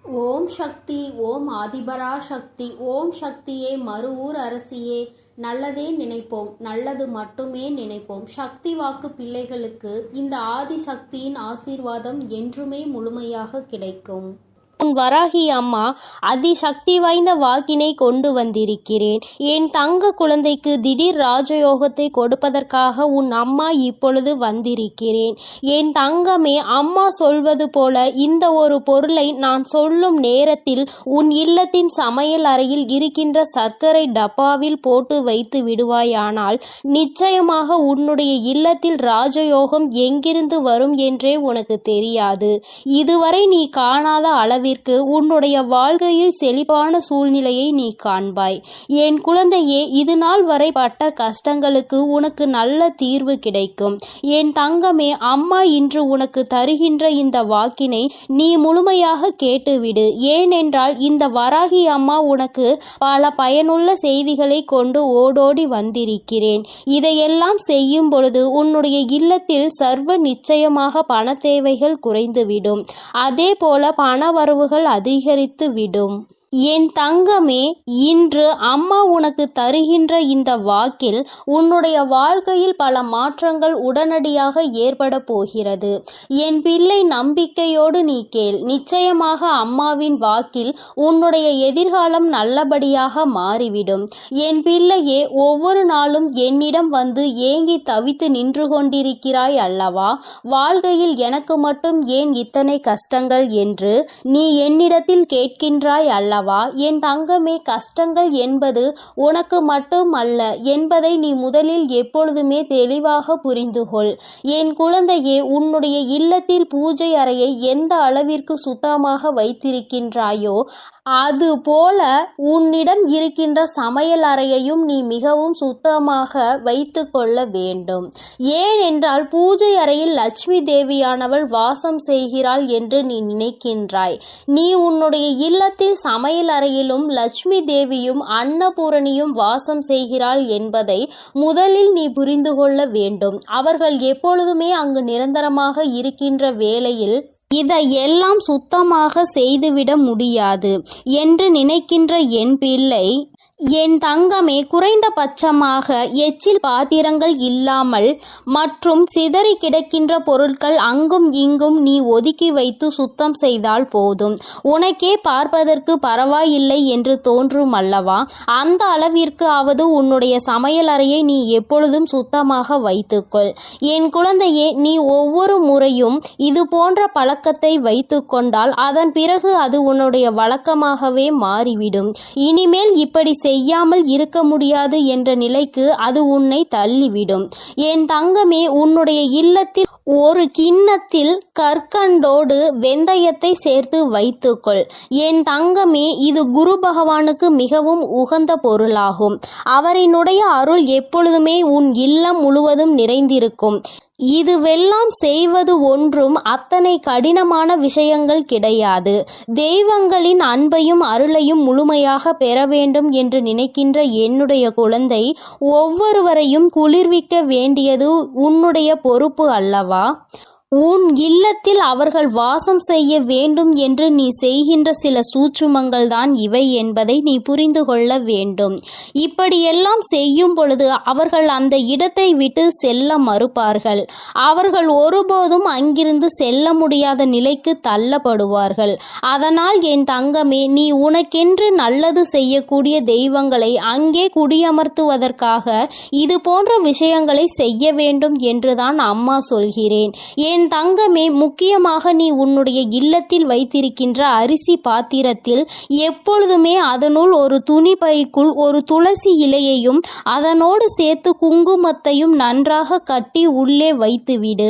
ஓம் சக்தி. ஓம் ஆதிபரா சக்தி. ஓம் சக்தியே, மறுவூர் அரசியே, நல்லதே நினைப்போம், நல்லது மட்டுமே நினைப்போம். சக்தி வாக்கு பிள்ளைகளுக்கு இந்த ஆதி சக்தியின் ஆசீர்வாதம் என்றுமே முழுமையாக கிடைக்கும். உன் வராகி அம்மா அதிசக்தி வாய்ந்த வாக்கினை கொண்டு வந்திருக்கிறேன். என் தங்க குழந்தைக்கு திடீர் ராஜயோகத்தை கொடுப்பதற்காக உன் அம்மா இப்பொழுது வந்திருக்கிறேன். என் தங்கமே, அம்மா சொல்வது போல இந்த ஒரு பொருளை நான் சொல்லும் நேரத்தில் உன் இல்லத்தின் சமையல் அறையில் இருக்கின்ற சர்க்கரை டப்பாவில் போட்டு வைத்து விடுவாயானால் நிச்சயமாக உன்னுடைய இல்லத்தில் ராஜயோகம் எங்கிருந்து வரும் என்றே உனக்கு தெரியாது. இதுவரை நீ காணாத அளவில் உன்னுடைய வாழ்க்கையில் செழிப்பான சூழ்நிலையை நீ காண்பாய். என் குழந்தையே, இது நாள் வரை பட்ட கஷ்டங்களுக்கு உனக்கு நல்ல தீர்வு கிடைக்கும். என் தங்கமே, அம்மா இன்று உனக்கு தருகின்ற இந்த வாக்கினை நீ முழுமையாக கேட்டுவிடு. ஏனென்றால் இந்த வராகி அம்மா உனக்கு பல பயனுள்ள செய்திகளை கொண்டு ஓடோடி வந்திருக்கிறேன். இதையெல்லாம் செய்யும் பொழுது உன்னுடைய இல்லத்தில் சர்வ நிச்சயமாக பண தேவைகள் குறைந்துவிடும். அதே போல பண வரவு அதிகரித்து விடும். என் தங்கமே, இன்று அம்மா உனக்கு தருகின்ற இந்த வாக்கில் உன்னுடைய வாழ்க்கையில் பல மாற்றங்கள் உடனடியாக ஏற்பட போகிறது. என் பிள்ளை, நம்பிக்கையோடு நீ கேள். நிச்சயமாக அம்மாவின் வாக்கில் உன்னுடைய எதிர்காலம் நல்லபடியாக மாறிவிடும். என் பிள்ளையே, ஒவ்வொரு நாளும் என்னிடம் வந்து ஏங்கி தவித்து நின்று கொண்டிருக்கிறாய் அல்லவா? வாழ்க்கையில் எனக்கு மட்டும் ஏன் இத்தனை கஷ்டங்கள் என்று நீ என்னிடத்தில் கேட்கின்றாய் அல்லவா? என் தங்கமே, கஷ்டங்கள் என்பது உனக்கு மட்டும் அல்ல என்பதை நீ முதலில் எப்பொழுதுமே தெளிவாக புரிந்து கொள். என் குழந்தையே, உன்னுடைய இல்லத்தில் பூஜை அறையை எந்த அளவிற்கு சுத்தமாக வைத்திருக்கின்றாயோ அது போல உன்னிடம் இருக்கின்ற சமையல் அறையையும் நீ மிகவும் சுத்தமாக வைத்து கொள்ள வேண்டும். ஏனென்றால் பூஜை அறையில் லட்சுமி தேவியானவள் வாசம் செய்கிறாள் என்று நீ நினைக்கின்றாய். நீ உன்னுடைய இல்லத்தில் சமையல் அறையிலும் லட்சுமி தேவியும் அன்னபூரணியும் வாசம் செய்கிறாள் என்பதை முதலில் நீ புரிந்து கொள்ள வேண்டும். அவர்கள் எப்பொழுதுமே அங்கு நிரந்தரமாக இருக்கின்ற வேளையில் இதையெல்லாம் சுத்தமாக செய்துவிட முடியாது என்று நினைக்கின்ற என் பிள்ளை, என் தங்கமே, குறைந்தபட்சமாக எச்சில் பாத்திரங்கள் இல்லாமல் மற்றும் சிதறி கிடக்கின்ற பொருட்கள் அங்கும் இங்கும் நீ ஒதுக்கி வைத்து சுத்தம் செய்தால் போதும். உனக்கே பார்ப்பதற்கு பரவாயில்லை என்று தோன்றும் அல்லவா? அந்த அளவிற்கு ஆவது உன்னுடைய சமையல் அறையை நீ எப்பொழுதும் சுத்தமாக வைத்துக்கொள். என் குழந்தையே, நீ ஒவ்வொரு முறையும் இது போன்ற பழக்கத்தை வைத்து கொண்டால் அதன் பிறகு அது உன்னுடைய வழக்கமாகவே மாறிவிடும். இனிமேல் இப்படி செய்யாமல் இருக்க முடியாது என்ற நிலைக்கு அது உன்னை தள்ளிவிடும். என் தங்கமே, உன்னுடைய இல்லத்தில் ஒரு கிண்ணத்தில் கற்கண்டோடு வெந்தயத்தை சேர்த்து வைத்துக்கொள். என் தங்கமே, இது குரு பகவானுக்கு மிகவும் உகந்த பொருளாகும். அவரினுடைய அருள் எப்பொழுதுமே உன் இல்லம் முழுவதும் நிறைந்திருக்கும். இதுவெல்லாம் செய்வது ஒன்றும் அத்தனை கடினமான விஷயங்கள் கிடையாது. தெய்வங்களின் அன்பையும் அருளையும் முழுமையாக பெற வேண்டும் என்று நினைக்கின்ற என்னுடைய குழந்தை, ஒவ்வொருவரையும் குளிர்விக்க வேண்டியது உன்னுடைய பொறுப்பு அல்லவா? உன் இல்லத்தில் அவர்கள் வாசம் செய்ய வேண்டும் என்று நீ செய்கின்ற சில சூட்சுமங்கள் தான் இவை என்பதை நீ புரிந்து கொள்ள வேண்டும். இப்படியெல்லாம் செய்யும் பொழுது அவர்கள் அந்த இடத்தை விட்டு செல்ல மறுப்பார்கள். அவர்கள் ஒருபோதும் அங்கிருந்து செல்ல முடியாத நிலைக்கு தள்ளப்படுவார்கள். அதனால் என் தங்கமே, நீ உனக்கென்று நல்லது செய்யக்கூடிய தெய்வங்களை அங்கே குடியமர்த்துவதற்காக இது போன்ற விஷயங்களை செய்ய வேண்டும் என்றுதான் அம்மா சொல்கிறேன். என் தங்கமே, முக்கியமாக நீ உன்னுடைய இல்லத்தில் வைத்திருக்கின்ற அரிசி பாத்திரத்தில் எப்பொழுதுமே அதனுள் ஒரு துணி பைக்குள் ஒரு துளசி இலையையும் அதனோடு சேர்த்து குங்குமத்தையும் நன்றாக கட்டி உள்ளே வைத்துவிடு.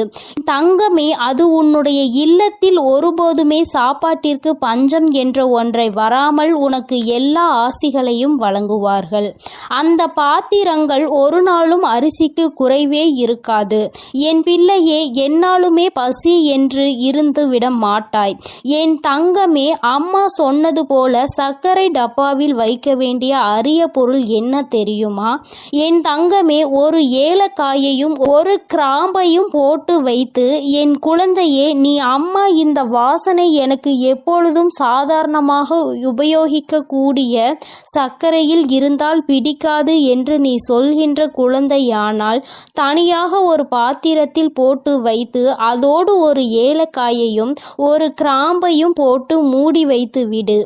தங்கமே, அது உன்னுடைய இல்லத்தில் ஒருபோதுமே சாப்பாட்டிற்கு பஞ்சம் என்ற ஒன்றை வராமல் உனக்கு எல்லா ஆசிகளையும் வழங்குவார்கள். அந்த பாத்திரங்கள் ஒரு நாளும் அரிசிக்கு குறைவே இருக்காது. என் பிள்ளையே, என்னாலும் எப்பொழுதுமே பசி என்று இருந்து விட மாட்டாய். என் தங்கமே, அம்மா சொன்னது போல சர்க்கரை டப்பாவில் வைக்க வேண்டிய அரிய பொருள் என்ன தெரியுமா? என் தங்கமே, ஒரு ஏலக்காயையும் ஒரு கிராம்பையும் போட்டு வைத்து, என் குழந்தையே, நீ அம்மா இந்த வாசனை எனக்கு எப்பொழுதும் சாதாரணமாக உபயோகிக்கக்கூடிய சர்க்கரையில் இருந்தால் பிடிக்காது என்று நீ சொல்கின்ற குழந்தையானால் தனியாக ஒரு பாத்திரத்தில் போட்டு வைத்து அதோடு ஒரு ஏலக்காயையும் ஒரு கிராம்பையும் போட்டு மூடி வைத்து விடு.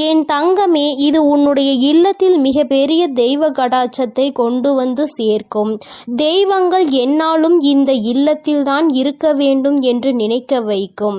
என் தங்கமே, இது உன்னுடைய இல்லத்தில் மிக பெரிய தெய்வ கடாட்சத்தை கொண்டு வந்து சேர்க்கும். தெய்வங்கள் என்னாலும் இந்த இல்லத்தில்தான் இருக்க வேண்டும் என்று நினைக்க வைக்கும்.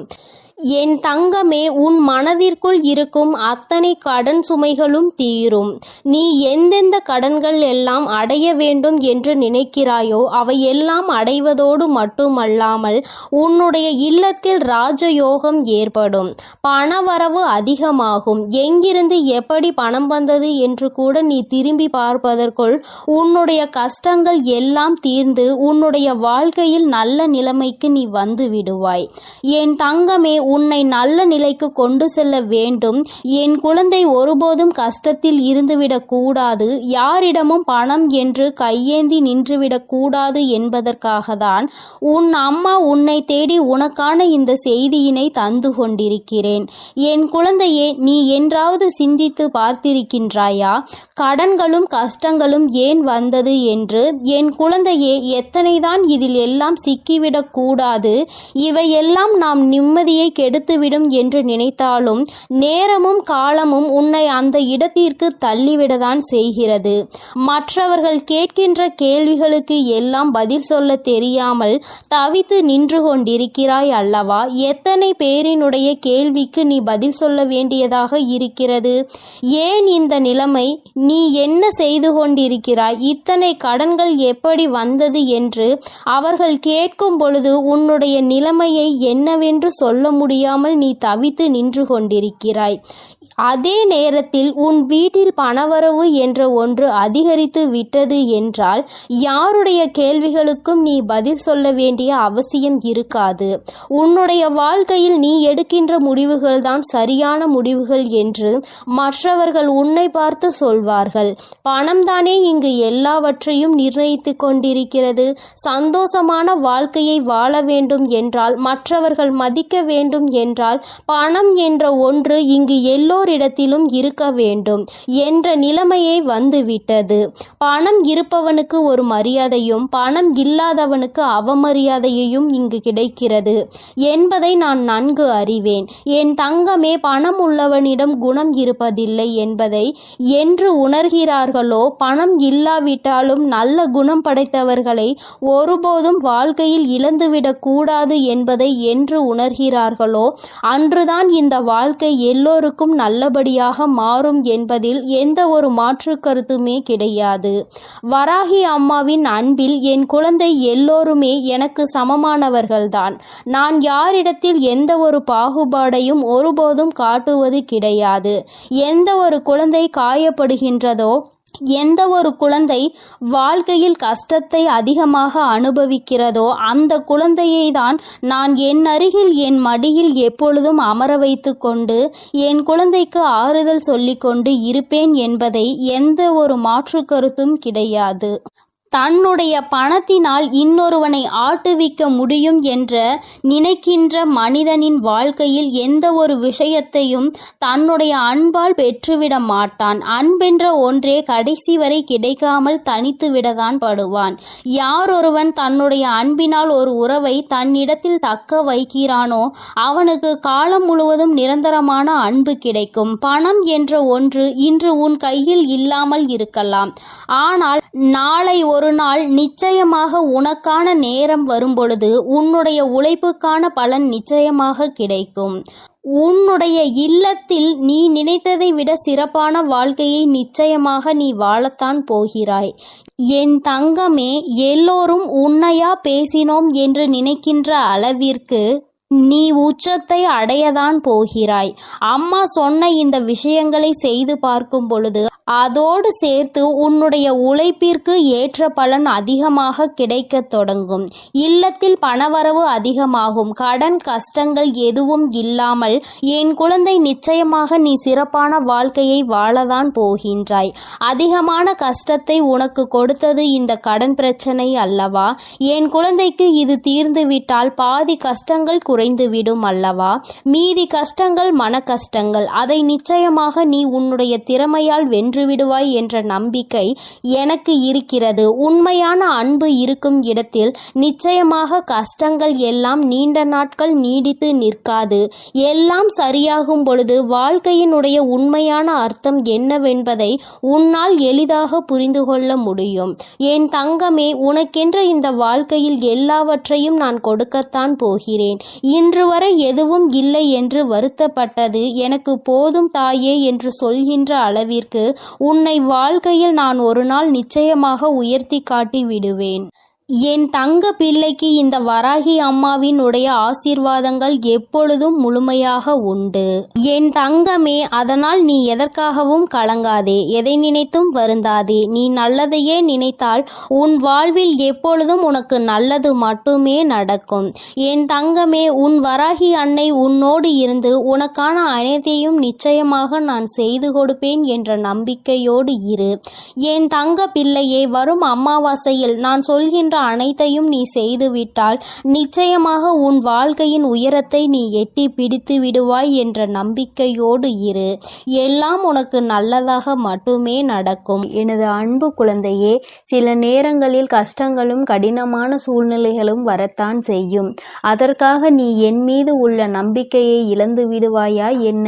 என் தங்கமே, உன் மனதிற்குள் இருக்கும் அத்தனை கடன் சுமைகளும் தீரும். நீ எந்தெந்த கடன்கள் எல்லாம் அடைய வேண்டும் என்று நினைக்கிறாயோ அவையெல்லாம் அடைவதோடு மட்டுமல்லாமல் உன்னுடைய இல்லத்தில் ராஜயோகம் ஏற்படும். பணவரவு அதிகமாகும். எங்கிருந்து எப்படி பணம் வந்தது என்று கூட நீ திரும்பி பார்ப்பதற்குள் உன்னுடைய கஷ்டங்கள் எல்லாம் தீர்ந்து உன்னுடைய வாழ்க்கையில் நல்ல நிலைமைக்கு நீ வந்து விடுவாய். என் தங்கமே, உன்னை நல்ல நிலைக்கு கொண்டு செல்ல வேண்டும். என் குழந்தை ஒருபோதும் கஷ்டத்தில் இருந்துவிடக் கூடாது. யாரிடமும் பணம் என்று கையேந்தி நின்றுவிடக் கூடாது என்பதற்காக தான் உன் அம்மா உன்னை தேடி உனக்கான இந்த செய்தியினை தந்து கொண்டிருக்கிறேன். என் குழந்தையே, நீ என்றாவது சிந்தித்து பார்த்திருக்கின்றாயா? கடன்களும் கஷ்டங்களும் ஏன் வந்தது என்று? என் குழந்தையே, எத்தனைதான் இதில் எல்லாம் சிக்கிவிடக் கூடாது. இவையெல்லாம் நாம் நிம்மதியை கெடுத்துவிடும் என்று நினைத்தாலும் நேரமும் காலமும் உன்னை அந்த இடத்திற்கு தள்ளிவிடதான் செய்கிறது. மற்றவர்கள் கேட்கின்ற கேள்விகளுக்கு எல்லாம் பதில் சொல்ல தெரியாமல் தவித்து நின்று கொண்டிருக்கிறாய் அல்லவா? எத்தனை பேரினுடைய கேள்விக்கு நீ பதில் சொல்ல வேண்டியதாக இருக்கிறது? ஏன் இந்த நிலைமை? நீ என்ன செய்து கொண்டிருக்கிறாய்? இத்தனை கடன்கள் எப்படி வந்தது என்று அவர்கள் கேட்கும் பொழுது உன்னுடைய நிலைமையை என்னவென்று சொல்ல முடியாமல் நீ தவித்து நின்று கொண்டிருக்கிறாய். அதே நேரத்தில் உன் வீட்டில் பணவரவு என்ற ஒன்று அதிகரித்து விட்டது என்றால் யாருடைய கேள்விகளுக்கும் நீ பதில் சொல்ல வேண்டிய அவசியம் இருக்காது. உன்னுடைய வாழ்க்கையில் நீ எடுக்கின்ற முடிவுகள் தான் சரியான முடிவுகள் என்று மற்றவர்கள் உன்னை பார்த்து சொல்வார்கள். பணம்தானே இங்கு எல்லாவற்றையும் நிர்ணயித்து கொண்டிருக்கிறது. சந்தோஷமான வாழ்க்கையை வாழ வேண்டும் என்றால், மற்றவர்கள் மதிக்க வேண்டும் என்றால், பணம் என்ற ஒன்று இங்கு எல்லோரிடத்திலும் இருக்க வேண்டும் என்ற நிலைமையை வந்துவிட்டது. பணம் இருப்பவனுக்கு ஒரு மரியாதையும் பணம் இல்லாதவனுக்கு அவமரியாதையையும் இங்கு கிடைக்கிறது என்பதை நான் நன்கு அறிவேன். என் தங்கமே, பணம் உள்ளவனிடம் குணம் இருப்பதில்லை என்பதை என்று உணர்கிறார்களோ, பணம் இல்லாவிட்டாலும் நல்ல குணம் படைத்தவர்களை ஒருபோதும் வாழ்க்கையில் இழந்துவிடக் கூடாது என்பதை என்று உணர்கிறார்களோ அன்றுதான் இந்த வாழ்க்கை எல்லோருக்கும் நல்லபடியாக மாறும் என்பதில் எந்த ஒரு மாற்று கருத்துமே கிடையாது. வராகி அம்மாவின் அன்பில் என் குழந்தை எல்லோருமே எனக்கு சமமானவர்கள்தான். நான் யாரிடத்தில் எந்த ஒரு பாகுபாடையும் ஒருபோதும் காட்டுவது கிடையாது. எந்த ஒரு குழந்தை காயப்படுகின்றதோ, எந்த ஒரு குழந்தை வாழ்க்கையில் கஷ்டத்தை அதிகமாக அனுபவிக்கிறதோ அந்த குழந்தையை தான் நான் என் அருகில் என் மடியில் எப்பொழுதும் அமர வைத்து கொண்டு என் குழந்தைக்கு ஆறுதல் சொல்லிக்கொண்டு இருப்பேன் என்பதை எந்த ஒரு மாற்று கருத்தும் கிடையாது. தன்னுடைய பணத்தினால் இன்னொருவனை ஆட்டுவிக்க முடியும் என்ற நினைக்கின்ற மனிதனின் வாழ்க்கையில் எந்த ஒரு விஷயத்தையும் தன்னுடைய அன்பால் பெற்றுவிட மாட்டான். அன்பென்ற ஒன்றே கடைசி வரை கிடைக்காமல் தனித்து விடத்தான் படுவான். யாரொருவன் தன்னுடைய அன்பினால் ஒரு உறவை தன்னிடத்தில் தக்க வைக்கிறானோ அவனுக்கு காலம் முழுவதும் நிரந்தரமான அன்பு கிடைக்கும். பணம் என்ற ஒன்று இன்று உன் கையில் இல்லாமல் இருக்கலாம், ஆனால் நாளை ஒரு நாள் நிச்சயமாக உனக்கான நேரம் வரும்பொழுது உன்னுடைய உழைப்புக்கான பலன் நிச்சயமாக கிடைக்கும். உன்னுடைய இல்லத்தில் நீ நினைத்ததை விட சிறப்பான வாழ்க்கையை நிச்சயமாக நீ வாழத்தான் போகிறாய். என் தங்கமே, எல்லோரும் உன்னையா பேசினோம் என்று நினைக்கின்ற அளவிற்கு நீ உச்சத்தை அடையதான் போகிறாய். அம்மா சொன்ன இந்த விஷயங்களை செய்து பார்க்கும் பொழுது அதோடு சேர்த்து உன்னுடைய உழைப்பிற்கு ஏற்ற பலன் அதிகமாக கிடைக்கத் தொடங்கும். இல்லத்தில் பணவரவு அதிகமாகும். கடன் கஷ்டங்கள் எதுவும் இல்லாமல் என் குழந்தை நிச்சயமாக நீ சிறப்பான வாழ்க்கையை வாழதான் போகின்றாய். அதிகமான கஷ்டத்தை உனக்கு கொடுத்தது இந்த கடன் பிரச்சனை அல்லவா? என் குழந்தைக்கு இது தீர்ந்துவிட்டால் பாதி கஷ்டங்கள் குறைந்துவிடும் அல்லவா? மீதி கஷ்டங்கள் மன கஷ்டங்கள். அதை நிச்சயமாக நீ உன்னுடைய திறமையால் வென்றுவிடுவாய் என்ற நம்பிக்கை எனக்கு இருக்கிறது. உண்மையான அன்பு இருக்கும் இடத்தில் நிச்சயமாக கஷ்டங்கள் எல்லாம் நீண்ட நாட்கள் நீடித்து நிற்காது. எல்லாம் சரியாகும் பொழுது வாழ்க்கையினுடைய உண்மையான அர்த்தம் என்னவென்பதை உன்னால் எளிதாக புரிந்து கொள்ள முடியும். என் தங்கமே, உனக்கென்ற இந்த வாழ்க்கையில் எல்லாவற்றையும் நான் கொடுக்கத்தான் போகிறேன். இன்று வரை எதுவும் இல்லை என்று வருத்தப்பட்டது எனக்கு போதும் தாயே என்று சொல்கின்ற அளவிற்கு உன்னை வாழ்க்கையில் நான் ஒரு நாள் நிச்சயமாக உயர்த்தி காட்டி விடுவேன். என் தங்க பிள்ளைக்கு இந்த வராகி அம்மாவின் உடைய ஆசீர்வாதங்கள் எப்பொழுதும் முழுமையாக உண்டு. என் தங்கமே, அதனால் நீ எதற்காகவும் கலங்காதே, எதை நினைத்தும் வருந்தாதே. நீ நல்லதையே நினைத்தால் உன் வாழ்வில் எப்பொழுதும் உனக்கு நல்லது மட்டுமே நடக்கும். என் தங்கமே, உன் வராகி அன்னை உன்னோடு இருந்து உனக்கான அனைத்தையும் நிச்சயமாக நான் செய்து கொடுப்பேன் என்ற நம்பிக்கையோடு இரு. என் தங்க பிள்ளையே, வரும் அமாவாசையில் நான் சொல்கின்ற அனைத்தையும் நீ செய்துவிட்டால் நிச்சயமாக உன் வாழ்க்கையின் உயரத்தை நீ எட்டி பிடித்து விடுவாய் என்ற நம்பிக்கையோடு இரு. எல்லாம் உனக்கு நல்லதாக மட்டுமே நடக்கும். எனது அன்பு குழந்தையே, சில நேரங்களில் கஷ்டங்களும் கடினமான சூழ்நிலைகளும் வரத்தான் செய்யும். அதற்காக நீ என் மீது உள்ள நம்பிக்கையை இழந்து விடுவாயா என்ன?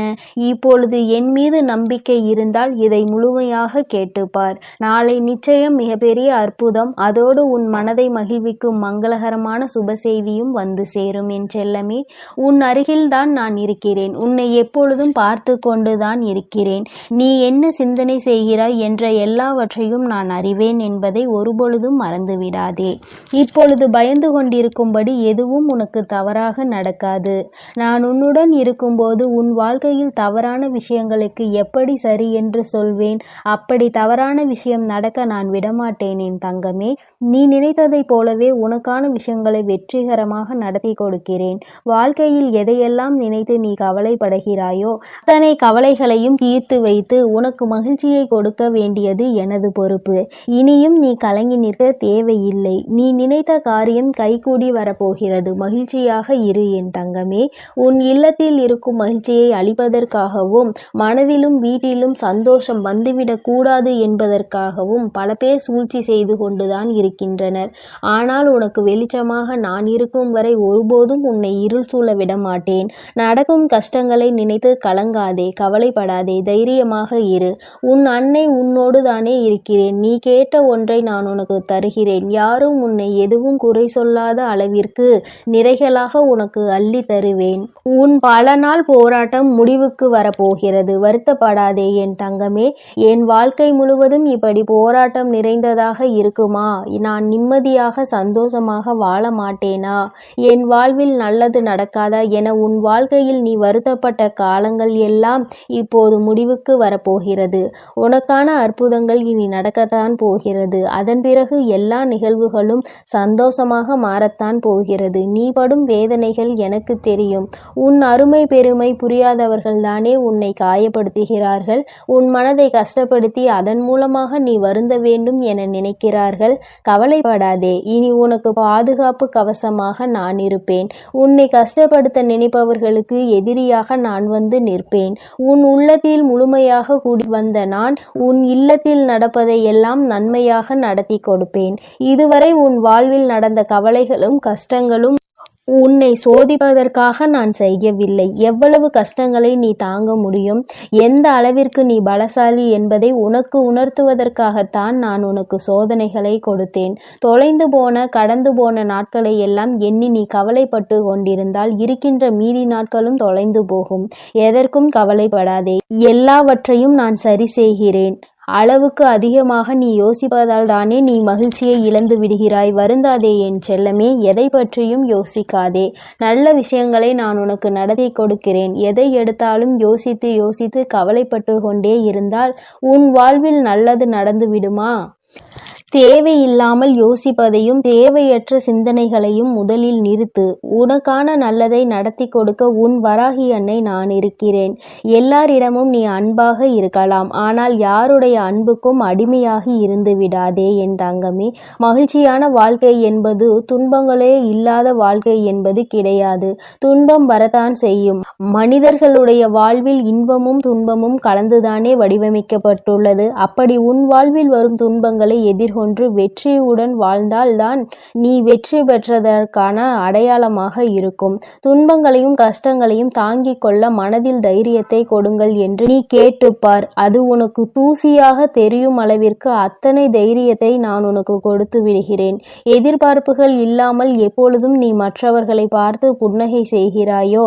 இப்பொழுது என் மீது நம்பிக்கை இருந்தால் இதை முழுமையாக கேட்டுப்பார். நாளை நிச்சயம் மிகப்பெரிய அற்புதம், அதோடு உன் மனதை மகிழ்விக்கும் மங்களகரமான சுப செய்தியும் வந்து சேரும். என் செல்லமே, உன் அருகில்தான் நான் இருக்கிறேன். உன்னை எப்பொழுதும் பார்த்து கொண்டுதான் இருக்கிறேன். நீ என்ன சிந்தனை செய்கிறாய் என்ற எல்லாவற்றையும் நான் அறிவேன் என்பதை ஒருபொழுதும் மறந்துவிடாதே. இப்பொழுது பயந்து கொண்டிருக்கும்படி எதுவும் உனக்கு தவறாக நடக்காது. நான் உன்னுடன் இருக்கும்போது உன் வாழ்க்கையில் தவறான விஷயங்களுக்கு எப்படி சரி என்று சொல்வேன். அப்படி தவறான விஷயம் நடக்க நான் விடமாட்டேன். என் தங்கமே, நீ நினைத்ததை போலவே உனக்கான விஷயங்களை வெற்றிகரமாக நடத்தி கொடுக்கிறேன். வாழ்க்கையில் எதையெல்லாம் நினைத்து நீ கவலைப்படுகிறாயோ அத்தனை கவலைகளையும் தீர்த்து வைத்து உனக்கு மகிழ்ச்சியை கொடுக்க வேண்டியது எனது பொறுப்பு. இனியும் நீ கலங்கி நிற்க தேவையில்லை. நீ நினைத்த காரியம் கைகூடி வரப்போகிறது. மகிழ்ச்சியாக இரு என் தங்கமே. உன் இல்லத்தில் இருக்கும் மகிழ்ச்சியை அளிப்பதற்காகவும் மனதிலும் வீட்டிலும் சந்தோஷம் வந்துவிடக் கூடாது என்பதற்காகவும் பல பேர் சூழ்ச்சி செய்து கொண்டுதான் இருக்கின்றனர். ஆனால் உனக்கு வெளிச்சமாக நான் இருக்கும் வரை ஒருபோதும் உன்னை இருள் சூழ விட மாட்டேன். நடக்கும் கஷ்டங்களை நினைத்து கலங்காதே, கவலைப்படாதே, தைரியமாக இரு. உன் அன்னை உன்னோடு தானே இருக்கிறேன். நீ கேட்ட ஒன்றை நான் உனக்கு தருகிறேன். யாரும் உன்னை எதுவும் குறை சொல்லாத அளவிற்கு நிறைகளாக உனக்கு அள்ளி தருவேன். உன் பல நாள் போராட்டம் முடிவுக்கு வரப்போகிறது. வருத்தப்படாதே என் தங்கமே. என் வாழ்க்கை முழுவதும் இப்படி போராட்டம் நிறைந்ததாக இருக்குமா? நான் நிம்மதியாக சந்தோஷமாக வாழ மாட்டேனா? என் வாழ்வில் நல்லது நடக்காதா என உன் வாழ்க்கையில் நீ வருத்தப்பட்ட காலங்கள் எல்லாம் இப்போது முடிவுக்கு வரப்போகிறது. உனக்கான அற்புதங்கள் இனி நடக்கத்தான் போகிறது. அதன் பிறகு எல்லா நிகழ்வுகளும் சந்தோஷமாக மாறத்தான் போகிறது. நீ படும் வேதனைகள் எனக்கு தெரியும். உன் அருமை பெருமை புரியாதவர்கள் தானே உன்னை காயப்படுத்துகிறார்கள். உன் மனதை கஷ்டப்படுத்தி அதன் மூலமாக நீ வருந்த வேண்டும் என நினைக்கிறார்கள். கவலைப்படாதே, இனி உனக்கு பாதுகாப்பு கவசமாக நான் இருப்பேன். உன்னை கஷ்டப்படுத்த நினைப்பவர்களுக்கு எதிரியாக நான் வந்து நிற்பேன். உன் உள்ளத்தில் முழுமையாக கூடி வந்த நான் உன் இல்லத்தில் நடப்பதை எல்லாம் நன்மையாக நடத்தி கொடுப்பேன். இதுவரை உன் வாழ்வில் நடந்த கவலைகளும் கஷ்டங்களும் உன்னை சோதிப்பதற்காக நான் செய்யவில்லை. எவ்வளவு கஷ்டங்களை நீ தாங்க முடியும், எந்த அளவிற்கு நீ பலசாலி என்பதை உனக்கு உணர்த்துவதற்காகத்தான் நான் உனக்கு சோதனைகளை கொடுத்தேன். தொலைந்து போன கடந்து போன நாட்களை எல்லாம் எண்ணி நீ கவலைப்பட்டு கொண்டிருந்தால் இருக்கின்ற மீதி நாட்களும் தொலைந்து போகும். எதற்கும் கவலைப்படாதே, எல்லாவற்றையும் நான் சரி செய்கிறேன். அளவுக்கு அதிகமாக நீ யோசிப்பதால் தானே நீ மகிழ்ச்சியை இழந்து விடுகிறாய். வருந்தாதே என் செல்லமே, எதை பற்றியும் யோசிக்காதே. நல்ல விஷயங்களை நான் உனக்கு நடத்தி கொடுக்கிறேன். எதை எடுத்தாலும் யோசித்து யோசித்து கவலைப்பட்டு கொண்டே இருந்தால் உன் வாழ்வில் நல்லது நடந்து விடுமா? தேவையில்லாமல் யோசிப்பதையும் தேவையற்ற சிந்தனைகளையும் முதலில் நிறுத்து. உனக்கான நல்லதை நடத்தி கொடுக்க உன் வராகி அன்னை நான் இருக்கிறேன். எல்லாரிடமும் நீ அன்பாக இருக்கலாம், ஆனால் யாருடைய அன்புக்கும் அடிமையாகி இருந்து விடாதே என் தங்கமே. மகிழ்ச்சியான வாழ்க்கை என்பது துன்பங்களே இல்லாத வாழ்க்கை என்பது கிடையாது. துன்பம் வரத்தான் செய்யும். மனிதர்களுடைய வாழ்வில் இன்பமும் துன்பமும் கலந்துதானே வடிவமைக்கப்பட்டுள்ளது. அப்படி உன் வாழ்வில் வரும் துன்பங்களை எதிர்கொண்டு வெற்றியுடன் வாழ்ந்தால்தான் நீ வெற்றி பெற்றதற்கான அடையாளமாக இருக்கும். துன்பங்களையும் கஷ்டங்களையும் தாங்கிக் கொள்ள மனதில் தைரியத்தை கொடுங்கள் என்று நீ கேட்டுப்பார். அது உனக்கு தூசியாக தெரியும் அளவிற்கு அத்தனை தைரியத்தை நான் உனக்கு கொடுத்து விடுகிறேன். எதிர்பார்ப்புகள் இல்லாமல் எப்பொழுதும் நீ மற்றவர்களை பார்த்து புன்னகை செய்கிறாயோ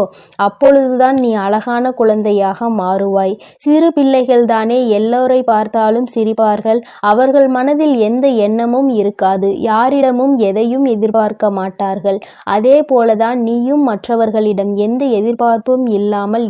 அப்பொழுதுதான் நீ அழகான குழந்தையாக மாறுவாய். சிறு பிள்ளைகள் தானே எல்லோரை பார்த்தாலும் சிரிப்பார்கள். அவர்கள் மனதில் எந்த எண்ணமும் இருக்காது. யாரிடமும் எதையும் எதிர்பார்க்க மாட்டார்கள். அதே போலதான் நீயும் மற்றவர்களிடம் எந்த எதிர்பார்ப்பும் இல்லாமல்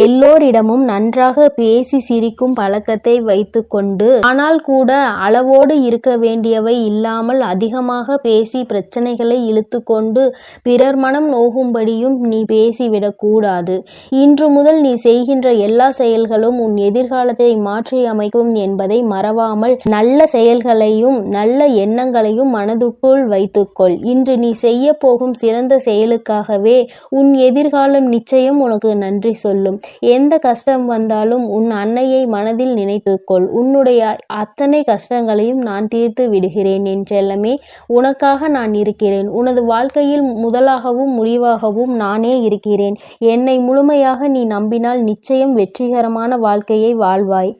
எல்லோரிடமும் நன்றாக பேசி சிரிக்கும் பழக்கத்தை வைத்துக்கொண்டு, ஆனால் கூட அளவோடு இருக்க வேண்டியவை இல்லாமல் அதிகமாக பேசி பிரச்சனைகளை இழுத்து கொண்டு பிறர் மனம் நோகும்படியும் நீ பேசிவிடக்கூடாது. இன்று முதல் நீ செய்கின்ற எல்லா செயல்களும் உன் எதிர்காலத்தை மாற்றி அமைக்கும் என்பதை மறவாமல் நல்ல செயல்களையும் நல்ல எண்ணங்களையும் மனதுக்குள் வைத்துக்கொள். இன்று நீ செய்ய போகும் சிறந்த செயலுக்காகவே உன் எதிர்காலம் நிச்சயம் உனக்கு நன்றி சொல்லும். எந்த கஷ்டம் வந்தாலும் உன் அன்னையை மனதில் நினைத்துக்கொள். உன்னுடைய அத்தனை கஷ்டங்களையும் நான் தீர்த்து விடுகிறேன் என் செல்லமே. உனக்காக நான் இருக்கிறேன். உனது வாழ்க்கையில் முதலாகவும் முடிவாகவும் நானே இருக்கிறேன். என்னை முழுமையாக நீ நம்பினால் நிச்சயம் வெற்றிகரமான வாழ்க்கையை வாழ்வாய்.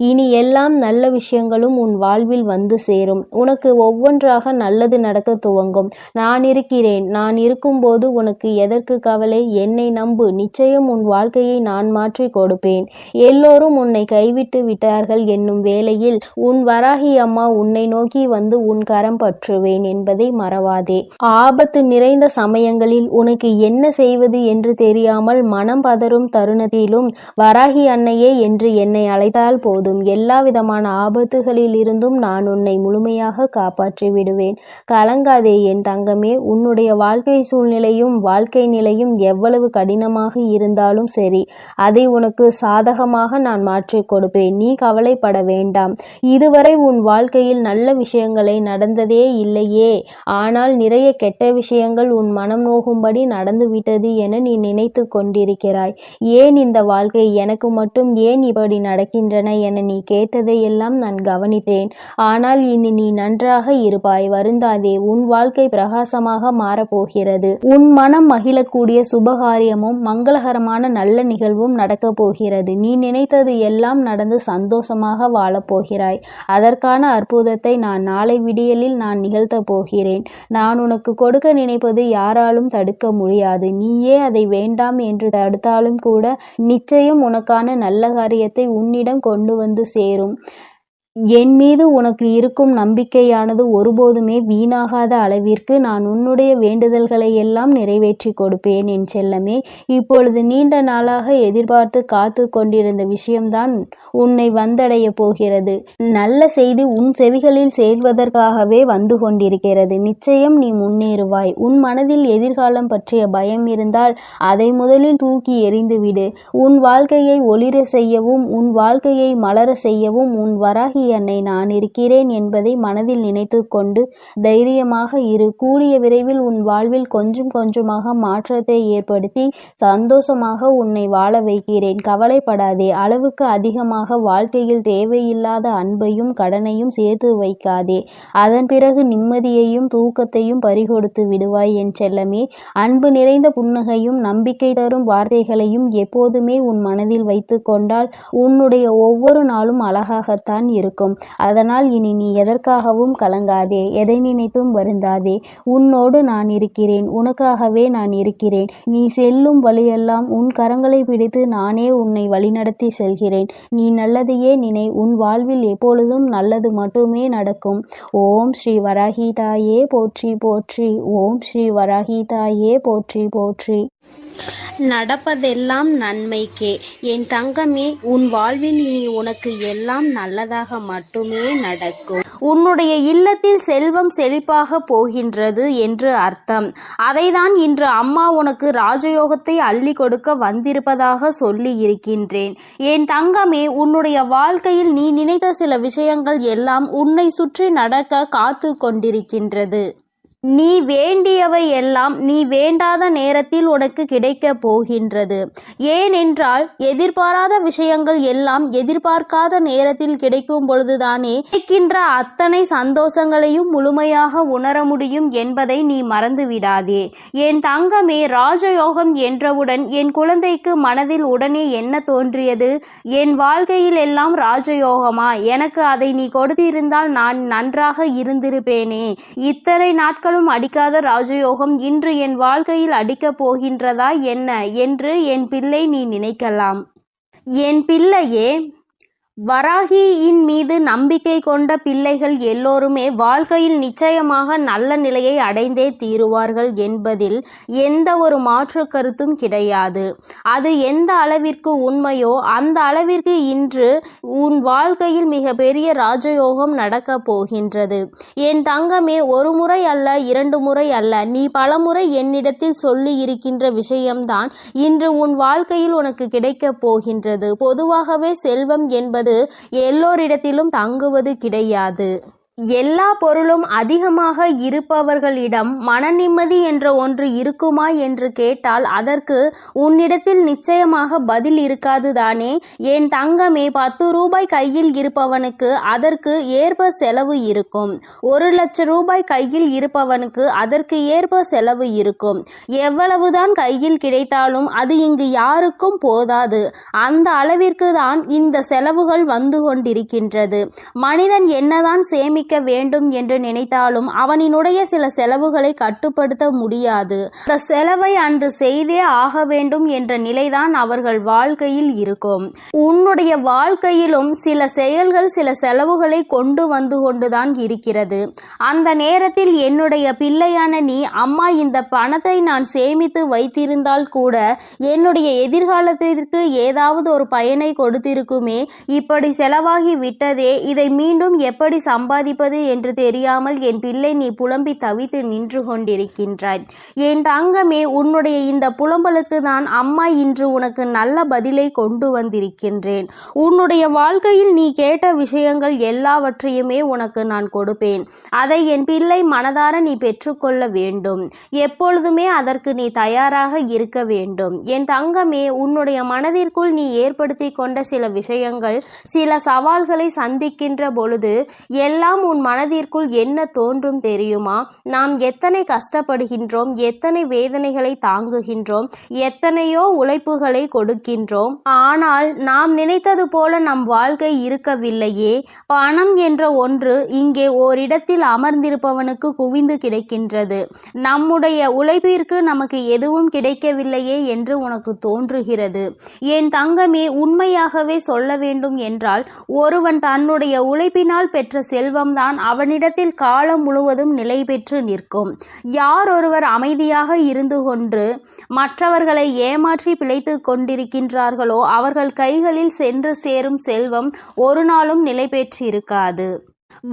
இனி எல்லாம் நல்ல விஷயங்களும் உன் வாழ்வில் வந்து சேரும். உனக்கு ஒவ்வொன்றாக நல்லது நடக்க துவங்கும். நான் இருக்கிறேன். நான் இருக்கும்போது உனக்கு எதற்கு கவலை? என்னை நம்பு. நிச்சயம் உன் வாழ்க்கையை நான் மாற்றி கொடுப்பேன். எல்லோரும் உன்னை கைவிட்டு விட்டார்கள் என்னும் வேளையில் உன் வராகி அம்மா உன்னை நோக்கி வந்து உன் கரம் பற்றுவேன் என்பதை மறவாதே. ஆபத்து நிறைந்த சமயங்களில் உனக்கு என்ன செய்வது என்று தெரியாமல் மனம் பதறும் தருணத்திலும் வராகி அன்னையே என்று என்னை அழைத்தால் போதும். எல்லா விதமான ஆபத்துகளில் இருந்தும் நான் உன்னை முழுமையாக காப்பாற்றி விடுவேன். கலங்காதே என் தங்கமே. உன்னுடைய வாழ்க்கை சூழ்நிலையும் வாழ்க்கை நிலையும் எவ்வளவு கடினமாக இருந்தாலும் சரி, அதை உனக்கு சாதகமாக நான் மாற்றிக் கொடுப்பேன். நீ கவலைப்பட வேண்டாம். இதுவரை உன் வாழ்க்கையில் நல்ல விஷயங்களை நடந்ததே இல்லையே, ஆனால் நிறைய கெட்ட விஷயங்கள் உன் மனம் நோகும்படி நடந்துவிட்டது என நீ நினைத்து கொண்டிருக்கிறாய். ஏன் இந்த வாழ்க்கை எனக்கு மட்டும் ஏன் இப்படி நடக்கின்றன என நீ கேட்டதையெல்லாம் நான் கவனித்தேன். ஆனால் இனி நீ நன்றாக இருப்பாய். வருந்தாதே. உன் வாழ்க்கை பிரகாசமாக மாறப்போகிறது. உன் மனம் மகிழக்கூடிய சுபகாரியமும் மங்களகரமான நல்ல நிகழ்வும் நடக்கப் போகிறது. நீ நினைத்தது எல்லாம் நடந்து சந்தோஷமாக வாழப்போகிறாய். அதற்கான அற்புதத்தை நான் நாளை விடியலில் நான் நிகழ்த்தப் போகிறேன். நான் உனக்கு கொடுக்க நினைப்பது யாராலும் தடுக்க முடியாது. நீயே அதை வேண்டாம் என்று தடுத்தாலும் கூட நிச்சயம் உனக்கான நல்ல காரியத்தை உன்னிடம் கொண்டு வந்து சேரும். என் மீது உனக்கு இருக்கும் நம்பிக்கையானது ஒருபோதுமே வீணாகாத அளவிற்கு நான் உன்னுடைய வேண்டுதல்களை எல்லாம் நிறைவேற்றி கொடுப்பேன் என் செல்லமே. இப்பொழுது நீண்ட நாளாக எதிர்பார்த்து காத்து கொண்டிருந்த விஷயம்தான் உன்னை வந்தடைய போகிறது. நல்ல செய்தி உன் செவிகளில் சேர்வதற்காகவே வந்து கொண்டிருக்கிறது. நிச்சயம் நீ முன்னேறுவாய். உன் மனதில் எதிர்காலம் பற்றிய பயம் இருந்தால் அதை முதலில் தூக்கி எறிந்துவிடு. உன் வாழ்க்கையை ஒளிர செய்யவும் உன் வாழ்க்கையை மலர செய்யவும் உன் வராகி அன்னை நான் இருக்கிறேன் என்பதை மனதில் நினைத்து கொண்டு தைரியமாக இரு. கூடிய விரைவில் உன் வாழ்வில் கொஞ்சம் கொஞ்சமாக மாற்றத்தை ஏற்படுத்தி சந்தோஷமாக உன்னை வாழ வைக்கிறேன். கவலைப்படாதே. அளவுக்கு அதிகமாக வாழ்க்கையில் தேவையில்லாத அன்பையும் கடனையும் சேர்த்து வைக்காதே. அதன் பிறகு நிம்மதியையும் தூக்கத்தையும் பறிகொடுத்து விடுவாய் என் செல்லமே. அன்பு நிறைந்த புன்னகையும் நம்பிக்கை தரும் வார்த்தைகளையும் எப்போதுமே உன் மனதில் வைத்து கொண்டால் உன்னுடைய ஒவ்வொரு நாளும் அழகாகத்தான் இருக்கும். இருக்கும். அதனால் இனி நீ எதற்காகவும் கலங்காதே, எதை நினைத்தும் வருந்தாதே. உன்னோடு நான் இருக்கிறேன், உனக்காகவே நான் இருக்கிறேன். நீ செல்லும் வழியெல்லாம் உன் கரங்களை பிடித்து நானே உன்னை வழிநடத்தி செல்கிறேன். நீ நல்லதையே நினை, உன் வாழ்வில் எப்பொழுதும் நல்லது மட்டுமே நடக்கும். ஓம் ஸ்ரீ வராகி தாயே போற்றி போற்றி. ஓம் ஸ்ரீ வராகி தாயே போற்றி போற்றி. நடப்பதெல்லாம் நன்மைக்கே. என் தங்கமே, உன் வாழ்வில் இனி உனக்கு எல்லாம் நல்லதாக மட்டுமே நடக்கும். உன்னுடைய இல்லத்தில் செல்வம் செழிப்பாக போகின்றது என்று அர்த்தம். அதைதான் இன்று அம்மா உனக்கு ராஜயோகத்தை அள்ளி கொடுக்க வந்திருப்பதாக சொல்லி இருக்கின்றேன். என் தங்கமே, உன்னுடைய வாழ்க்கையில் நீ நினைத்த சில விஷயங்கள் எல்லாம் உன்னை சுற்றி நடக்க காத்து கொண்டிருக்கின்றது. நீ வேண்டியவை எல்லாம் நீ வேண்டாத நேரத்தில் உனக்கு கிடைக்க போகின்றது. ஏனென்றால் எதிர்பாராத விஷயங்கள் எல்லாம் எதிர்பார்க்காத நேரத்தில் கிடைக்கும் பொழுதுதானே கிடைக்கின்ற அத்தனை சந்தோஷங்களையும் முழுமையாக உணர முடியும் என்பதை நீ மறந்து விடாதே. என் தங்கமே, ராஜயோகம் என்றவுடன் என் குழந்தைக்கு மனதில் உடனே என்ன தோன்றியது? என் வாழ்க்கையில் எல்லாம் ராஜயோகமா? எனக்கு அதை நீ கொடுத்திருந்தால் நான் நன்றாக இருந்திருப்பேனே. இத்தனை நாட்களும் அடிக்காத ராஜயோகம் இன்று என் வாழ்க்கையில் அடிக்கப் போகின்றதா என்ன என்று என் பிள்ளை நீ நினைக்கலாம். என் பிள்ளையே, வராகியின் மீது நம்பிக்கை கொண்ட பிள்ளைகள் எல்லோருமே வாழ்க்கையில் நிச்சயமாக நல்ல நிலையை அடைந்தே தீருவார்கள் என்பதில் எந்த ஒரு மாற்று கருத்தும் கிடையாது. அது எந்த அளவிற்கு உண்மையோ அந்த அளவிற்கு இன்று உன் வாழ்க்கையில் மிக பெரிய ராஜயோகம் நடக்கப் போகின்றது. என் தங்கமே, ஒரு முறை அல்ல, 2 முறை அல்ல, நீ பலமுறை என்னிடத்தில் சொல்லி இருக்கின்ற விஷயம்தான் இன்று உன் வாழ்க்கையில் உனக்கு கிடைக்கப் போகின்றது. பொதுவாகவே செல்வம் என்பது எல்லோரிடத்திலும் தங்குவது கிடையாது. எல்லா பொருளும் அதிகமாக இருப்பவர்களிடம் மன நிம்மதி என்ற ஒன்று இருக்குமா என்று கேட்டால் அதற்கு உன்னிடத்தில் நிச்சயமாக பதில் இருக்காது தானே. என் தங்கமே, 10 ரூபாய் கையில் இருப்பவனுக்கு அதற்கு ஏற்ப செலவு இருக்கும். 1 லட்சம் ரூபாய் கையில் இருப்பவனுக்கு அதற்கு ஏற்ப செலவு இருக்கும். எவ்வளவுதான் கையில் கிடைத்தாலும் அது இங்கு யாருக்கும் போதாது. அந்த அளவிற்கு தான் இந்த செலவுகள் வந்து கொண்டிருக்கின்றது. மனிதன் என்னதான் சேமிக்க வேண்டும் என்று நினைத்தாலும் அவனினுடைய சில செலவுகளை கட்டுப்படுத்த முடியாது. அந்த செலவை அன்று செய்தே ஆக வேண்டும் என்ற நிலைதான் அவர்கள் வாழ்க்கையில் இருக்கும். உன்னுடைய வாழ்க்கையிலும் சில செயல்கள் சில செலவுகளை கொண்டு வந்து கொண்டுதான் இருக்கிறது. அந்த நேரத்தில் என்னுடைய பிள்ளையான நீ, அம்மா இந்த பணத்தை நான் சேமித்து வைத்திருந்தால் கூட என்னுடைய எதிர்காலத்திற்கு ஏதாவது ஒரு பயனை கொடுத்திருக்குமே, இப்படி செலவாகி விட்டதே, இதை மீண்டும் எப்படி சம்பாதிப்பது என்று தெரியாமல் என் பிள்ளை நீ புலம்பி தவித்து நின்று கொண்டிருக்கின்றாய். என் தங்கமே, உன்னுடைய இந்த புலம்பலுக்கு தான் அம்மா இன்று உனக்கு நல்ல பதிலை கொண்டு வந்திருக்கின்றேன். உன்னுடைய வாழ்க்கையில் நீ கேட்ட விஷயங்கள் எல்லாவற்றையுமே உனக்கு நான் கொடுப்பேன். அதை என் பிள்ளை மனதார நீ பெற்றுக்கொள்ள வேண்டும். எப்பொழுதுமே அதற்கு நீ தயாராக இருக்க வேண்டும். என் தங்கமே, உன்னுடைய மனதிற்குள் நீ ஏற்படுத்தி கொண்ட சில விஷயங்கள், சில சவால்களை சந்திக்கின்ற பொழுது எல்லாம் உன் மனதிற்குள் என்ன தோன்றும் தெரியுமா? நாம் எத்தனை கஷ்டப்படுகின்றோம், எத்தனை வேதனைகளை தாங்குகின்றோம், எத்தனையோ உழைப்புகளை கொடுக்கின்றோம். ஆனால் நாம் நினைத்தது போல நம் வாழ்க்கை இருக்கவில்லையே. பணம் என்ற ஒன்று இங்கே ஓரிடத்தில் அமர்ந்திருப்பவனுக்கு குவிந்து கிடைக்கின்றது. நம்முடைய உழைப்பிற்கு நமக்கு எதுவும் கிடைக்கவில்லையே என்று உனக்கு தோன்றுகிறது. என் தங்கமே, உண்மையாகவே சொல்ல வேண்டும் என்றால் ஒருவன் தன்னுடைய உழைப்பினால் பெற்ற செல்வம்தான் அவனிடத்தில் காலம் முழுவதும் நிலை பெற்று நிற்கும். யார் ஒருவர் அமைதியாக இருந்து கொண்டு மற்றவர்களை ஏமாற்றி பிழைத்து கொண்டிருக்கின்றார்களோ அவர்கள் கைகளில் சென்று சேரும் செல்வம் ஒரு நாளும் நிலை பெற்றிருக்காது.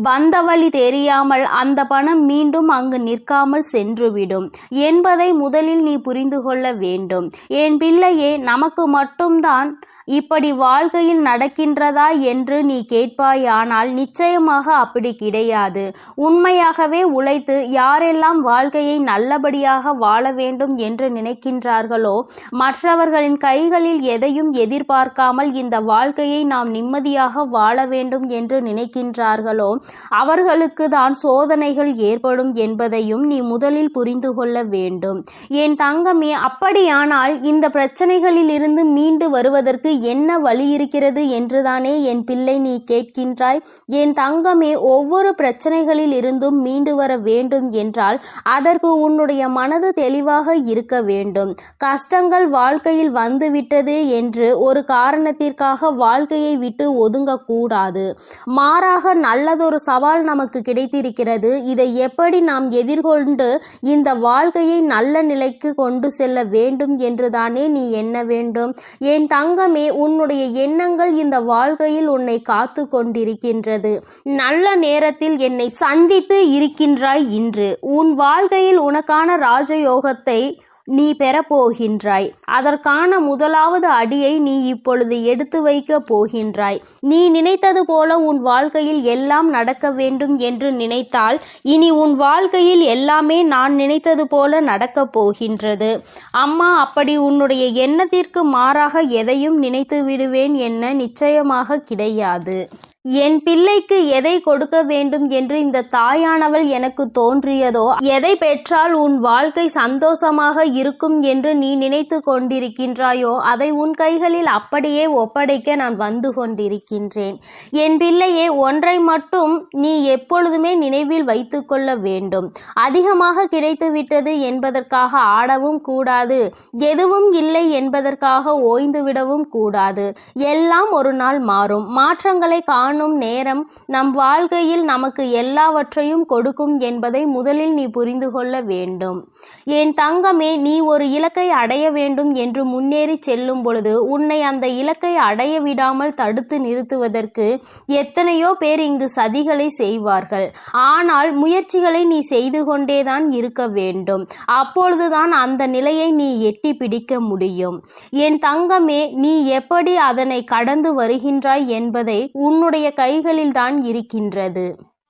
வந்த வழி தெரியாமல் அந்த பணம் மீண்டும் அங்கு நிற்காமல் சென்றுவிடும் என்பதை முதலில் நீ புரிந்து கொள்ள வேண்டும். என் பிள்ளையே, நமக்கு மட்டும்தான் இப்படி வாழ்க்கையில் நடக்கின்றதா என்று நீ கேட்பாயானால் நிச்சயமாக அப்படி கிடையாது. உண்மையாகவே உழைத்து யாரெல்லாம் வாழ்க்கையை நல்லபடியாக வாழ வேண்டும் என்று நினைக்கின்றார்களோ, மற்றவர்களின் கைகளில் எதையும் எதிர்பார்க்காமல் இந்த வாழ்க்கையை நாம் நிம்மதியாக வாழ வேண்டும் என்று நினைக்கின்றார்களோ அவர்களுக்கு தான் சோதனைகள் ஏற்படும் என்பதையும் நீ முதலில் புரிந்து கொள்ள வேண்டும். என் தங்கமே, அப்படியானால் இந்த பிரச்சனைகளில் இருந்து மீண்டு வருவதற்கு என்ன வழி இருக்கிறது என்றுதானே என் பிள்ளை நீ கேட்கின்றாய். என் தங்கமே, ஒவ்வொரு பிரச்சனைகளில் இருந்தும் மீண்டு வர வேண்டும் என்றால் அதற்கு உன்னுடைய மனது தெளிவாக இருக்க வேண்டும். கஷ்டங்கள் வாழ்க்கையில் வந்துவிட்டது என்று ஒரு காரணத்திற்காக வாழ்க்கையை விட்டு ஒதுங்கக்கூடாது. மாறாக நல்லதொரு சவால் நமக்கு கிடைத்திருக்கிறது. இதை எப்படி நாம் எதிர்கொண்டு இந்த வாழ்க்கையை நல்ல நிலைக்கு கொண்டு செல்ல வேண்டும் என்றுதானே நீ எண்ண வேண்டும். என் தங்கமே, உன்னுடைய எண்ணங்கள் இந்த வாழ்க்கையில் உன்னை காத்து கொண்டிருக்கின்றது. நல்ல நேரத்தில் என்னை சந்தித்து இருக்கின்றாய். இன்று உன் வாழ்க்கையில் உனக்கான ராஜயோகத்தை நீ பெறப்போகின்றாய். அதற்கான முதலாவது அடியை நீ இப்பொழுது எடுத்து வைக்க போகின்றாய். நீ நினைத்தது போல உன் வாழ்க்கையில் எல்லாம் நடக்க வேண்டும் என்று நினைத்தால் இனி உன் வாழ்க்கையில் எல்லாமே நான் நினைத்தது போல நடக்கப் போகின்றது. அம்மா, அப்படி உன்னுடைய எண்ணத்திற்கு மாறாக எதையும் நினைத்து விடுவேன் என்ன நிச்சயமாக கிடையாது. என் பிள்ளைக்கு எதை கொடுக்க வேண்டும் என்று இந்த தாயானவள் எனக்கு தோன்றியதோ, எதை பெற்றால் உன் வாழ்க்கை சந்தோஷமாக இருக்கும் என்று நீ நினைத்து கொண்டிருக்கின்றாயோ அதை உன் கைகளில் அப்படியே ஒப்படைக்க நான் வந்து கொண்டிருக்கின்றேன். என் பிள்ளையே, ஒன்றை மட்டும் நீ எப்பொழுதுமே நினைவில் வைத்து கொள்ள வேண்டும். அதிகமாக கிடைத்துவிட்டது என்பதற்காக ஆடவும் கூடாது. எதுவும் இல்லை என்பதற்காக ஓய்ந்துவிடவும் கூடாது. எல்லாம் ஒரு நாள் மாறும். மாற்றங்களை காணும் நேரம் நம் வாழ்க்கையில் நமக்கு எல்லாவற்றையும் கொடுக்கும் என்பதை முதலில் நீ புரிந்து கொள்ள வேண்டும். என் தங்கமே, நீ ஒரு இலக்கை அடைய வேண்டும் என்று முன்னேறி செல்லும் பொழுது உன்னை அந்த இலக்கை அடைய விடாமல் தடுத்து நிறுத்துவதற்கு எத்தனையோ பேர் இங்கு சதிகளை செய்வார்கள். ஆனால் முயற்சிகளை நீ செய்து கொண்டேதான் இருக்க வேண்டும். அப்பொழுதுதான் அந்த நிலையை நீ எட்டி பிடிக்க முடியும். என் தங்கமே, நீ எப்படி அதனை கடந்து வருகின்றாய் என்பதை உன்னுடைய கைகளில் தான் இருக்கின்றது.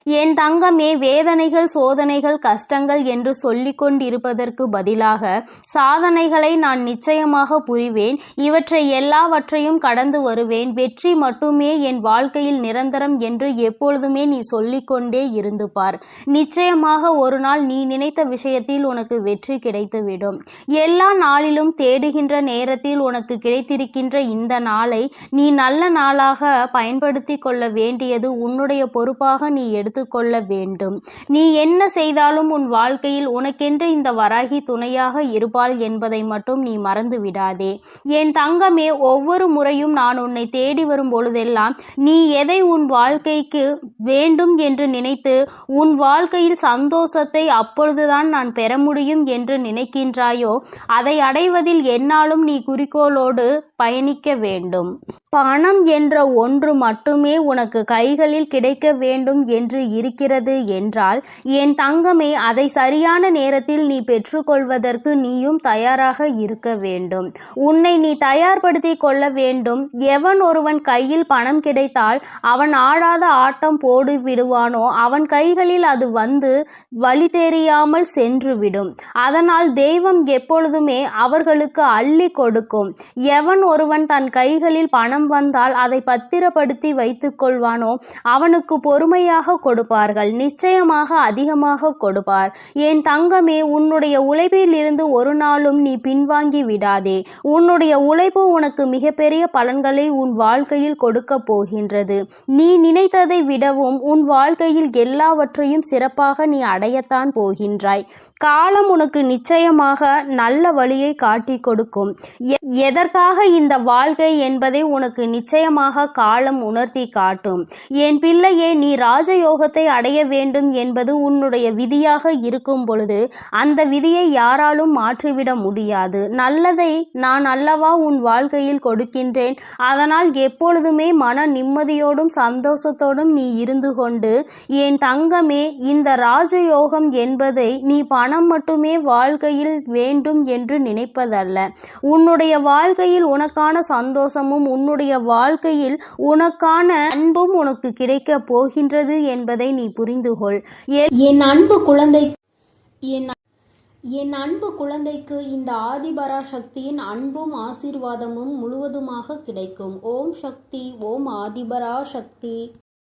என் தங்கமே, வேதனைகள், சோதனைகள், கஷ்டங்கள் என்று சொல்லிக் கொண்டிருப்பதற்கு பதிலாக சாதனைகளை நான் நிச்சயமாக புரிவேன். இவற்றை எல்லாவற்றையும் கடந்து வருவேன். வெற்றி மட்டுமே என் வாழ்க்கையில் நிரந்தரம் என்று எப்பொழுதுமே நீ சொல்லிக்கொண்டே இருந்து பார். நிச்சயமாக ஒரு நாள் நீ நினைத்த விஷயத்தில் உனக்கு வெற்றி கிடைத்துவிடும். எல்லா நாளிலும் தேடுகின்ற நேரத்தில் உனக்கு கிடைத்திருக்கின்ற இந்த நாளை நீ நல்ல நாளாக பயன்படுத்தி கொள்ள வேண்டியது உன்னுடைய பொறுப்பாக நீ கொள்ள வேண்டும். நீ என்ன செய்தாலும் உன் வாழ்க்கையில் உனக்கென்று இந்த வராகி துணையாக இருப்பாள் என்பதை மட்டும் நீ மறந்து விடாதே. என் தங்கமே, ஒவ்வொரு முறையும் நான் உன்னை தேடி வரும் பொழுதெல்லாம் நீ எதை உன் வாழ்க்கைக்கு வேண்டும் என்று நினைத்து உன் வாழ்க்கையில் சந்தோஷத்தை அப்பொழுதுதான் நான் பெற முடியும் என்று நினைக்கின்றாயோ அதை அடைவதில் என்னாலும் நீ குறிக்கோளோடு பயணிக்க வேண்டும். பணம் என்ற ஒன்று மட்டுமே உனக்கு கைகளில் கிடைக்க வேண்டும் என்று இருக்கிறது என்றால் என் தங்கமே, அதை சரியான நேரத்தில் நீ பெற்றுக்கொள்வதற்கு நீயும் தயாராக இருக்க வேண்டும். உன்னை நீ தயார்படுத்தி கொள்ள வேண்டும். எவன் ஒருவன் கையில் பணம் கிடைத்தால் அவன் ஆடாத ஆட்டம் போடு விடுவானோ அவன் கைகளில் அது வந்து வழி தெரியாமல் சென்றுவிடும். அதனால் தெய்வம் எப்பொழுதுமே அவர்களுக்கு அள்ளி கொடுக்கும். எவன் ஒருவன் தன் கைகளில் பணம் வந்தால் அதை பத்திரப்படுத்தி வைத்துக் கொள்வானோ அவனுக்கு பொறுமையாக கொடுப்பார்கள். நிச்சயமாக அதிகமாக கொடுப்பார். என் தங்கமே, உன்னுடைய உழைப்பில் இருந்து ஒரு நாளும் நீ பின்வாங்கி விடாதே. உன்னுடைய உழைப்பு உனக்கு மிகப்பெரிய பலன்களை உன் வாழ்க்கையில் கொடுக்க போகின்றது. நீ நினைத்ததை விடவும் உன் வாழ்க்கையில் எல்லாவற்றையும் சிறப்பாக நீ அடையத்தான் போகின்றாய். காலம் உனக்கு நிச்சயமாக நல்ல வழியை காட்டி கொடுக்கும். எதற்காக இந்த வாழ்க்கை என்பதை உனக்கு நிச்சயமாக காலம் உணர்த்தி காட்டும். என் பிள்ளையே, நீ ராஜயோகத்தை அடைய வேண்டும் என்பது உன்னுடைய விதியாக இருக்கும் பொழுது அந்த விதியை யாராலும் மாற்றிவிட முடியாது. நல்லதை நான் அல்லவா உன் வாழ்க்கையில் கொடுக்கின்றேன். அதனால் எப்பொழுதுமே மன நிம்மதியோடும் சந்தோஷத்தோடும் நீ இருந்து கொண்டு என் தங்கமே, இந்த ராஜயோகம் என்பதை நீ பணம் மட்டுமே வாழ்க்கையில் வேண்டும் என்று நினைப்பதல்ல. உன்னுடைய வாழ்க்கையில் உனக்கான சந்தோஷமும் உன்னுடைய வாழ்க்கையில் உனக்கான அன்பும் உனக்கு கிடைக்க போகின்றது என்பதை நீ புரிந்து கொள். என் அன்பு குழந்தைக்கு இந்த ஆதிபராசக்தியின் அன்பும் ஆசீர்வாதமும் முழுவதுமாக கிடைக்கும். ஓம் சக்தி, ஓம் ஆதிபராசக்தி.